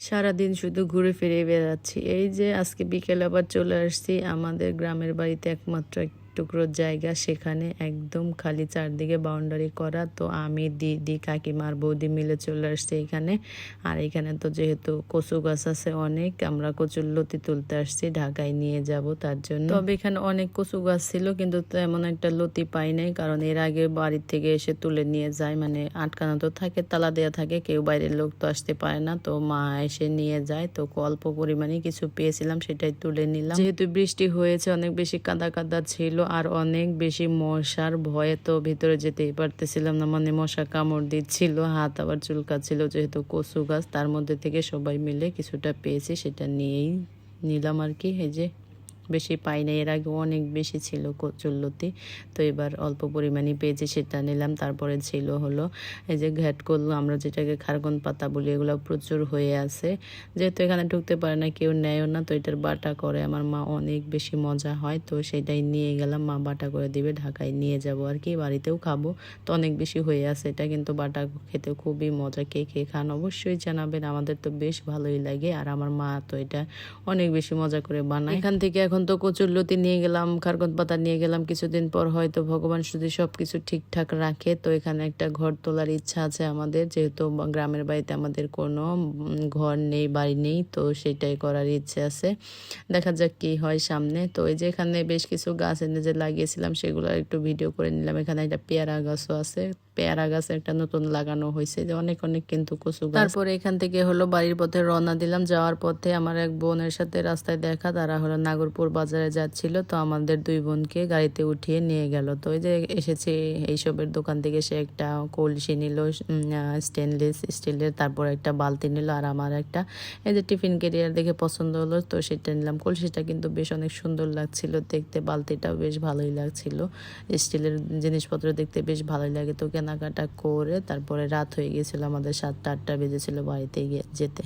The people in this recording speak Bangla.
সারাদিন শুধু ঘুরে ফিরে বেড়াচ্ছি। এই যে আজকে বিকেলে আবার চলে আসছি আমাদের গ্রামের বাড়িতে, একমাত্র এক টুকরো জায়গা, সেখানে একদম খালি, চারদিকে বাউন্ডারি করা। তো আমি, দিদি, কাকিমা আর বৌদি মিলে চলে আসছি এখানে। আর এখানে তো যেহেতু কচু গাছ আছে অনেক, আমরা কচুর লতি তুলতে আসছি, ঢাকায় নিয়ে যাব তার জন্য। তবে এখানে অনেক কচু গাছ ছিল কিন্তু তেমন একটা লতি পাই নাই, কারণ এর আগে বাড়ির থেকে এসে তুলে নিয়ে যায়, মানে আটকানো তো থাকে, তালা দেওয়া থাকে, কেউ বাইরের লোক তো আসতে পারে না, তো মা এসে নিয়ে যায়। তো অল্প পরিমাণে কিছু পেয়েছিলাম, সেটাই তুলে নিলাম। যেহেতু বৃষ্টি হয়েছে, অনেক বেশি কাদা কাদা ছিল আর অনেক বেশি মশার ভয়ে তো ভিতরে যেতেই পারতেছিলাম না, মানে মশা কামড় দিচ্ছিল, হাত আবার চুলকাচ্ছিল। যেহেতু কচু গাছ, তার মধ্যে থেকে সবাই মিলে কিছুটা পেয়েছি, সেটা নিয়েই নিলাম আর কি। এই যে বেশি পাই না, এর আগে অনেক বেশি ছিল কচুরলতি, তো এবার অল্প পরিমাণে পেয়েছি, সেটা নিলাম। তারপরে ছিল হলো এই যে ঘ্যাটকল, আমরা যেটাকে খারগন পাতা বলি, এগুলো প্রচুর হয়ে আছে। যেহেতু এখানে ঢুকতে পারে না, কেউ নেয়ও না, তো এটার বাটা করে আমার মা, অনেক বেশি মজা হয়। তো সেটাই নিয়ে গেলাম, মা বাটা করে দিবে, ঢাকায় নিয়ে যাব আর কি, বাড়িতেও খাবো। তো অনেক বেশি হয়ে আছে এটা, কিন্তু বাটা খেতে খুবই মজা। কে কে খান অবশ্যই জানাবেন, আমাদের তো বেশ ভালোই লাগে। আর আমার মা তো এটা অনেক বেশি মজা করে বানায়। এখান থেকে এখন তো কচুরলতি নিয়ে গেলাম, খারগন পাতা নিয়ে গেলাম, কিছুদিন পর হয়তো ভগবান যদি সবকিছু ঠিকঠাক রাখে, তো এখানে একটা ঘর তোলার ইচ্ছা আছে আমাদের। যেহেতু গ্রামের বাড়িতে আমাদের কোনো ঘর নেই, বাড়ি নেই, তো সেটাই করার ইচ্ছে আছে। দেখা যাক কি হয় সামনে। তো এই যে এখানে বেশ কিছু গাছ এনে যে লাগিয়েছিলাম, সেগুলো একটু ভিডিও করে নিলাম। এখানে একটা পেয়ারা গাছও আছে, পেয়ারা গাছ একটা নতুন লাগানো হয়েছে, যে অনেক অনেক কিন্তু কচু গাছ। তারপরে এখান থেকে হলো বাড়ির পথে রওনা দিলাম। যাওয়ার পথে আমার এক বোনের সাথে রাস্তায় দেখা, তারা হলো নাগরপুর বাজারে যাচ্ছিল, তো আমাদের দুই বোনকে গাড়িতে উঠিয়ে নিয়ে গেল। তো এই যে এসেছি এইসবের দোকান থেকে, সে একটা কলসি নিল স্টেনলেস স্টিলের, তারপর একটা বালতি নিল, আর আমার একটা এই যে টিফিন ক্যারিয়ার দেখে পছন্দ হলো, তো সেটা নিলাম। কলসিটা কিন্তু বেশ অনেক সুন্দর লাগছিল দেখতে, বালতিটাও বেশ ভালোই লাগছিল। স্টিলের জিনিসপত্র দেখতে বেশ ভালোই লাগে। তো কেনাকাটা করে তারপরে রাত হয়ে গেছিল আমাদের, 7টা 8টা বেজেছিল বাড়িতে যেতে।